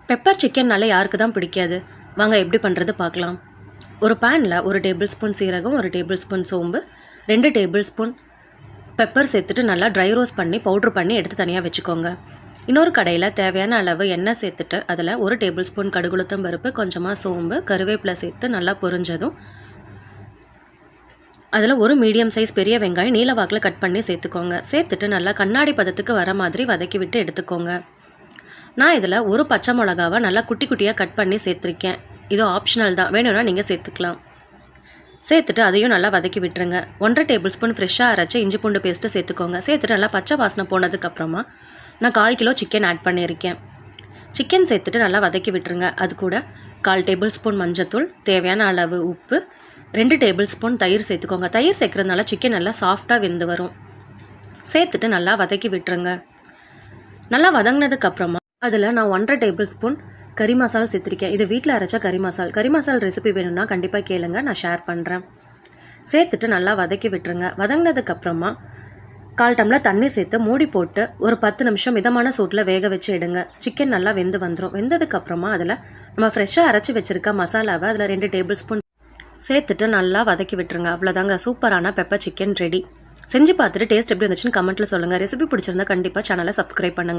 Pepper சிக்கன்னால யாருக்கு தான் பிடிக்காது? வாங்க எப்படி பண்ணுறது பார்க்கலாம். ஒரு பேனில் 1 டேபிள் ஸ்பூன் சீரகம், 1 டேபிள் ஸ்பூன் சோம்பு, 2 டேபிள் ஸ்பூன் பெப்பர் சேர்த்துட்டு நல்லா ட்ரை ரோஸ்ட் பண்ணி பவுட்ரு பண்ணி எடுத்து தனியாக வச்சுக்கோங்க. இன்னொரு கடையில் தேவையான அளவு எண்ணெய் சேர்த்துட்டு அதில் 1 டேபிள் ஸ்பூன் கடுகுளுத்தம் பருப்பு, கொஞ்சமாக சோம்பு, கருவேப்பிலை சேர்த்து நல்லா பொரிஞ்சதும் அதில் ஒரு மீடியம் சைஸ் பெரிய வெங்காயம் நீல வாக்கில் கட் பண்ணி சேர்த்துக்கோங்க. சேர்த்துட்டு நல்லா கண்ணாடி பதத்துக்கு வர மாதிரி வதக்கி விட்டு எடுத்துக்கோங்க. நான் இதில் ஒரு பச்சை மிளகாவை நல்லா குட்டி குட்டியாக கட் பண்ணி சேர்த்துருக்கேன். இது ஆப்ஷனல் தான், வேணும்னா நீங்கள் சேர்த்துக்கலாம். சேர்த்துட்டு அதையும் நல்லா வதக்கி விட்டுருங்க. 1.5 டேபிள் ஸ்பூன் ஃப்ரெஷ்ஷாக அரைச்சி இஞ்சி பூண்டு பேஸ்ட்டு சேர்த்துக்கோங்க. சேர்த்துட்டு நல்லா பச்சை வாசனை போனதுக்கப்புறமா நான் 1/4 கிலோ சிக்கன் ஆட் பண்ணியிருக்கேன். சிக்கன் சேர்த்துட்டு நல்லா வதக்கி விட்டுருங்க. அது கூட 1/4 டேபிள் ஸ்பூன் மஞ்சத்தூள், தேவையான அளவு உப்பு, 2 டேபிள் ஸ்பூன் தயிர் சேர்த்துக்கோங்க. தயிர் சேர்க்குறதுனால சிக்கன் நல்லா சாஃப்டாக வெந்து வரும். சேர்த்துட்டு நல்லா வதக்கி விட்டுருங்க. நல்லா வதங்கினதுக்கப்புறமா அதில் நான் 1.5 டேபிள் ஸ்பூன் கறி மசால் சேர்த்துருக்கேன். இது வீட்டில் அரைச்ச கறி மசால் ரெசிபி வேணும்னா கண்டிப்பாக கேளுங்க, நான் ஷேர் பண்ணுறேன். சேர்த்துட்டு நல்லா வதக்கி விட்டுருங்க. வதங்கினதுக்கப்புறமா 1/4 டம்ளர் தண்ணி சேர்த்து மூடி போட்டு ஒரு 10 நிமிஷம் மிதமான சூட்டில் வேக வச்சு எடுங்க. சிக்கன் நல்லா வெந்து வந்துடும். வெந்ததுக்கப்புறமா அதில் நம்ம ஃப்ரெஷ்ஷாக அரைச்சி வச்சுருக்க மசாலாவை அதில் 2 டேபிள் ஸ்பூன் சேர்த்துட்டு நல்லா வதக்கி விட்டுருங்க. அவ்வளோதாங்க, சூப்பரான பெப்பர் சிக்கன் ரெடி. செஞ்சு பார்த்துட்டு டேஸ்ட் எப்படி இருந்துச்சுன்னு கமெண்ட்டில் சொல்லுங்கள். ரெசிபி பிடிச்சிருந்தா கண்டிப்பாக சேனலை சப்ஸ்கிரைப் பண்ணுங்கள்.